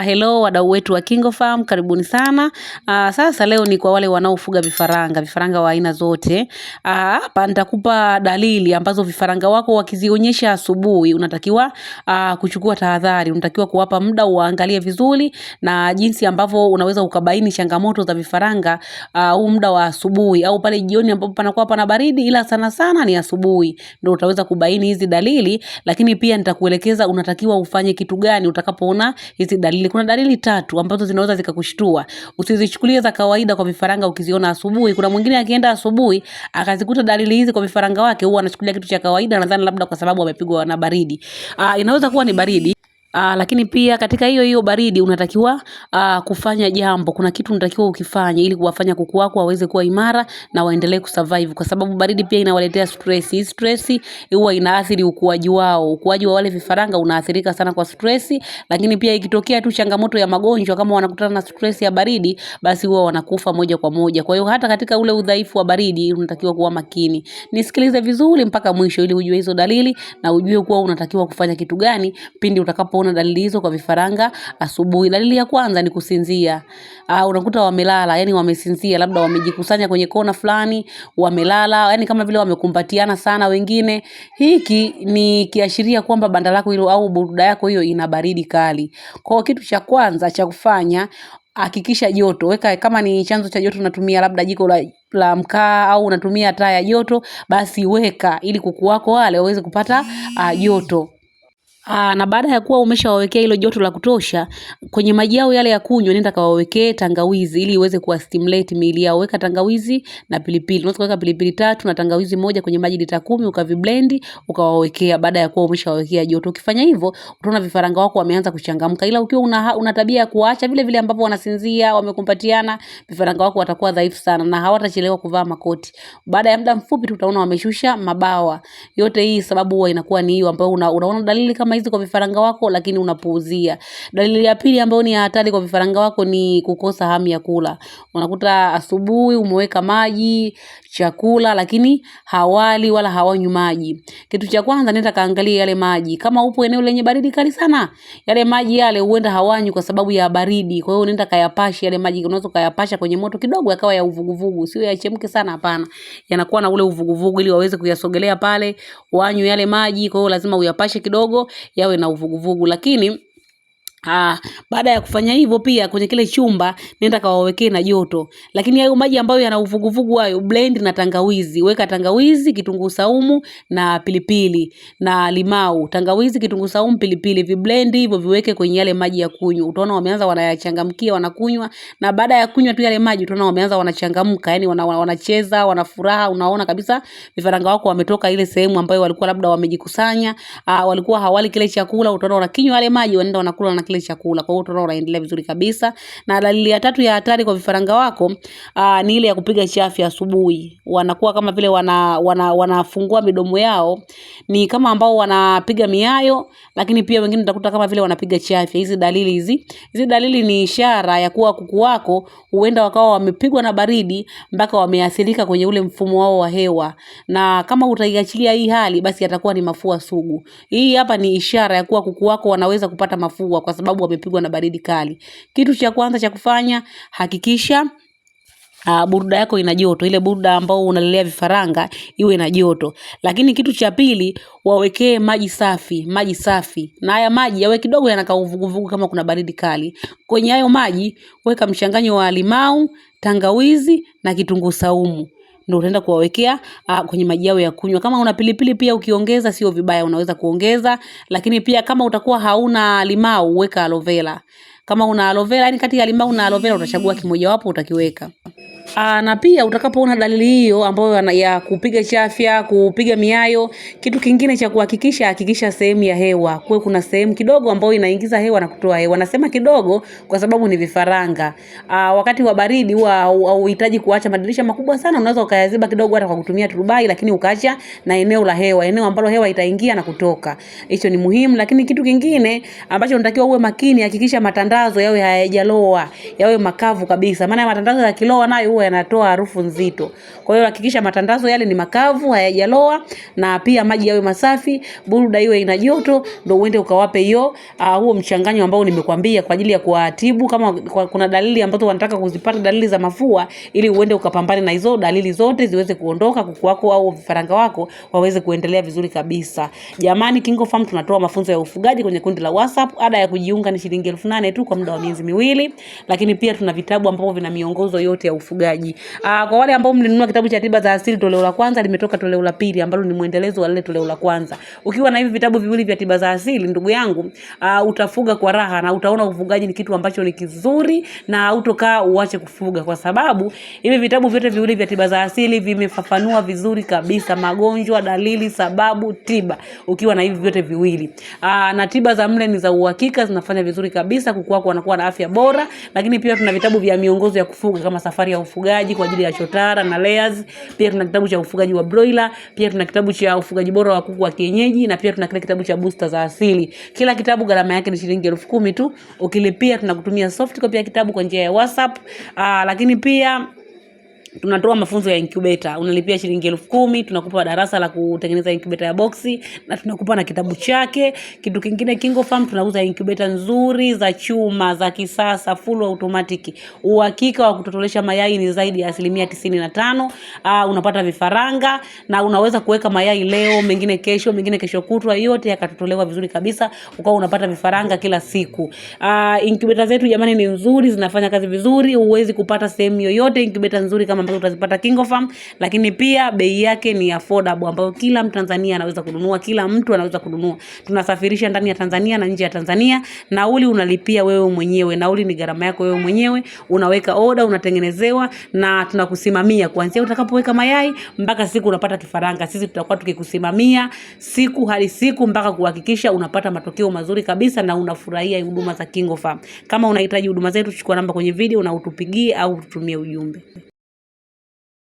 Hello wadau wetu wa KingoFarm, karibuni sana. Sasa leo ni kwa wale wanaofuga vifaranga wa aina zote. Hapa nitakupa dalili ambazo vifaranga wako wakizionyesha asubuhi, unatakiwa kuchukua tahadhari, unatakiwa kuwapa muda uangalie vizuri na jinsi ambavyo unaweza ukabaini changamoto za vifaranga huu muda wa asubuhi au pale jioni ambapo panakuwa pana baridi, ila sana sana ni asubuhi ndio utaweza kubaini hizi dalili. Lakini pia nitakuelekeza unatakiwa ufanye kitu gani utakapoona hizi dalili. Kuna dalili 3 ambazo zinaweza zikakushtua. Usizichukulie za kawaida kwa vifaranga ukiziona asubuhi. Kuna mwingine akienda asubuhi akazikuta dalili hizi kwa vifaranga wake, huwa anachukulia kitu cha kawaida, nadhani labda kwa sababu amepigwa na baridi. Inaweza kuwa ni baridi. Lakini pia katika hiyo baridi unatakiwa kufanya jambo. Kuna kitu unatakiwa ukifanye ili kuwafanya kuku wako waweze kuwa imara na waendelee kusurvive, kwa sababu baridi pia inawaletea stress. Hii stress huwa inaathiri ukuaji wao. Ukuaji wa wale vifaranga unaathirika sana kwa stress, lakini pia ikitokea tu changamoto ya magonjwa kama wanakutana na stress ya baridi, basi huwa wanakufa moja kwa moja. Kwa hiyo hata katika ule udhaifu wa baridi unatakiwa kuwa makini. Nisikilize vizuri mpaka mwisho ili ujue hizo dalili na ujue kuwa unatakiwa kufanya kitu gani pindi utakapo una dalili hizo kwa vifaranga asubuhi. Dalili ya kwanza ni kusinzia. Unakuta wamelala, yani wamesinzia, labda wamejikusanya kwenye kona fulani, wamelala, yani kama vile wamekumbatiana sana wengine. Hiki ni kiashiria kwamba banda lako hilo au buruda yako hiyo ina baridi kali. Kwa kitu cha kwanza cha kufanya, hakikisha joto. Weka kama ni chanzo cha joto unatumia labda jiko la mkaa au unatumia taa ya joto, basi weka ili kuku wako wale waweze kupata joto. Na baada ya kuwa umeshawawekea hilo joto la kutosha, kwenye maji yao yale ya kunywa nenda kawawekee tangawizi ili iweze kuwastimulate miili yao. Weka tangawizi na pilipili. Unaweza kuweka pilipili 3 na tangawizi 1 kwenye maji lita 10 ukaviblend ukawawekea baada ya kuwa umeshawawekea joto. Ukifanya hivyo utaona vifaranga wako wameanza kuchangamka. Ila ukiwa una tabia ya kuacha vile vile ambapo wanasinzia, wamekumbatiana, vifaranga wako watakuwa dhaifu sana na hawatachelewa kuvaa makoti. Baada ya muda mfupi tu utaona wameshusha mabawa. Yote hii sababu huwa inakuwa ni hiyo ambayo unaona dalili kama hizi kwa vifaranga wako lakini unapuuzia. Dalili ya pili ambayo ni hatari kwa vifaranga wako ni kukosa hamu ya kula. Unakuta asubuhi umeweka maji, chakula, lakini hawali wala hawanywi maji. Kitu cha kwanza nenda kaangalia yale maji. Kama upo eneo lenye baridi kali sana, yale maji yale huenda hawanywi kwa sababu ya baridi. Kwa hiyo nenda kayapashe yale maji, unaweza kayapasha kwenye moto kidogo yakawa ya uvuguvugu. Sio yachemke sana, hapana. Yanakuwa na ule uvuguvugu ili waweze kuyasogelea pale, wanywe yale maji. Kwa hiyo lazima uyapashe kidogo yawe na uvuguvugu. Lakini baada ya kufanya hivyo pia kwenye kile chumba nenda kawawekee na joto. Lakini hayo maji ambayo yana uvuguvugu hayo blend na tangawizi. Weka tangawizi, kitunguu saumu na pilipili na limau. Tangawizi, kitunguu saumu, pilipili, viblend hivyo viweke kwenye yale maji ya kunywa. Utaona wameanza wanayachangamkia, wanakunywa, na baada ya kunywa tu yale maji utaona wameanza wanachangamka, yani wanacheza, wanafuraha. Unaona kabisa vifaranga wako wametoka ile sehemu ambayo walikuwa labda wamejikusanya, walikuwa hawali kile chakula. Utaona wanakinywa yale maji, wanaenda wanakula na kile chakula. Kwa hiyo utaona unaendelea vizuri kabisa. Na dalili ya 3 ya hatari kwa vifaranga wako ni ile ya kupiga chafya asubuhi. Wanakuwa kama vile wanafungua midomo yao, ni kama ambao wanapiga miayo, lakini pia wengine utakuta kama vile wanapiga chafya. Hizi dalili ni ishara ya kuwa kuku wako huenda wakawa wamepigwa na baridi mpaka wameathirika kwenye ule mfumo wao wa hewa. Na kama utaiachilia hii hali, basi atakuwa ni mafua sugu. Hii hapa ni ishara ya kuwa kuku wako wanaweza kupata mafua kwa sababu wamepigwa na baridi kali. Kitu cha kwanza cha kufanya, hakikisha buruda yako ina joto. Ile buruda ambao unalelea vifaranga iwe na joto. Lakini kitu cha pili, wawekee maji safi. Na haya maji yawe kidogo yanakaa uvuguvugu kama kuna baridi kali. Kwenye hayo maji weka mchanganyo wa limau, tangawizi na kitunguu saumu. Ndio utaenda kuwawekea kwenye maji yao ya kunywa. Kama una pilipili pia ukiongeza sio vibaya, unaweza kuongeza. Lakini pia kama utakuwa hauna limau, weka aloe vera. Kama una aloe vera, yani kati ya limau na aloe vera utachagua kimoja wapo utakiweka. Na pia utakapoona dalili hiyo ambayo ya kupiga chafya, kupiga miayo, kitu kingine cha kuhakikisha, hakikisha sehemu ya hewa. Kuna sehemu kidogo ambayo inaingiza hewa na kutoa hewa. Nasema kidogo kwa sababu ni vifaranga. Wakati wa baridi huwa unahitaji kuacha madirisha makubwa sana, unaweza ukayaziba kidogo hata kwa kutumia turubai, lakini ukaacha na eneo la hewa, eneo ambalo hewa itaingia na kutoka. Hicho ni muhimu. Lakini kitu kingine ambacho unatakiwa uwe makini, hakikisha matandazo yawe hayajaloa, yawe makavu kabisa. Maana matandazo ya kiloa nayo huwa yanatoa harufu nzito. Kwa hiyo hakikisha matandazo yale ni makavu, hayajaloa, na pia maji yawe masafi, buruda iwe ina joto, ndio uende ukawape hiyo huo mchanganyo ambao nimekuambia kwa ajili ya kuwatibu kama kuna dalili ambazo wanataka kuzipata, dalili za mafua, ili uende ukapambane na hizo dalili zote ziweze kuondoka, kuku wako au vifaranga wako waweze kuendelea vizuri kabisa. Jamani, KingoFarm tunatoa mafunzo ya ufugaji kwenye kundi la WhatsApp. Ada ya kujiunga ni shilingi 8,000 tu kwa muda wa miezi miwili, lakini pia tuna vitabu ambavyo vina miongozo yote ya ufugaji. Kwa wale ambao mlinunua kitabu cha tiba za asili toleo la kwanza, limetoka toleo la pili ambalo ni muendelezo wa lile toleo la kwanza. Ukiwa na hivi vitabu viwili vya tiba za asili, ndugu yangu, utafuga kwa raha na utaona ufugaji ni kitu ambacho ni kizuri, na utokaa uache kufuga, kwa sababu hivi vitabu vyote viwili vya tiba za asili vimefafanua vizuri kabisa magonjwa, dalili, sababu, tiba. Ukiwa na hivi vyote viwili, na tiba za mle ni za uhakika, zinafanya vizuri kabisa, kuku wako wanakuwa na afya bora. Lakini pia tuna vitabu vya miongozo ya kufuga kama safari ya ufugaji kwa ajili ya chotara na layers. Pia tuna kitabu cha ufugaji wa broiler, pia tuna kitabu cha ufugaji bora wa kuku wa kienyeji, na pia tuna kile kitabu cha booster za asili. Kila kitabu gharama yake ni shilingi 10,000 tu. Ukilipia tunakutumia soft copy ya kitabu kwa njia ya WhatsApp. Lakini pia tunatoa mafunzo ya incubator. Unalipia shilingi 10,000, tunakupa darasa la kutengeneza incubator ya boxi, na tunakupa na kitabu chake. Kitu kingine, KingoFarm tunauza incubator nzuri za chuma za kisasa, full automatic. Uhakika wa kutotolesha mayai ni zaidi ya 95%. Unapata vifaranga na unaweza kuweka mayai leo, mengine kesho kutwa, yote yakatotolewa vizuri kabisa, ukao unapata vifaranga kila siku. Incubator zetu jamani ni nzuri, zinafanya kazi vizuri. Huwezi kupata sehemu yoyote incubator nzuri kama ambazo utazipata KingoFarm, lakini pia bei yake ni affordable, ambayo kila Mtanzania anaweza kununua, kila mtu anaweza kununua. Tunasafirisha ndani ya Tanzania na nje ya Tanzania. Nauli unalipia wewe mwenyewe, nauli ni gharama yako wewe mwenyewe. Unaweka order, unatengenezewa, na tunakusimamia kuanzia utakapoweka mayai mpaka siku unapata kifaranga. Sisi tutakuwa tukikusimamia siku hadi siku mpaka kuhakikisha unapata matokeo mazuri kabisa na unafurahia huduma za KingoFarm. Kama unahitaji huduma zetu, chukua namba kwenye video na utupigie au ututumie ujumbe.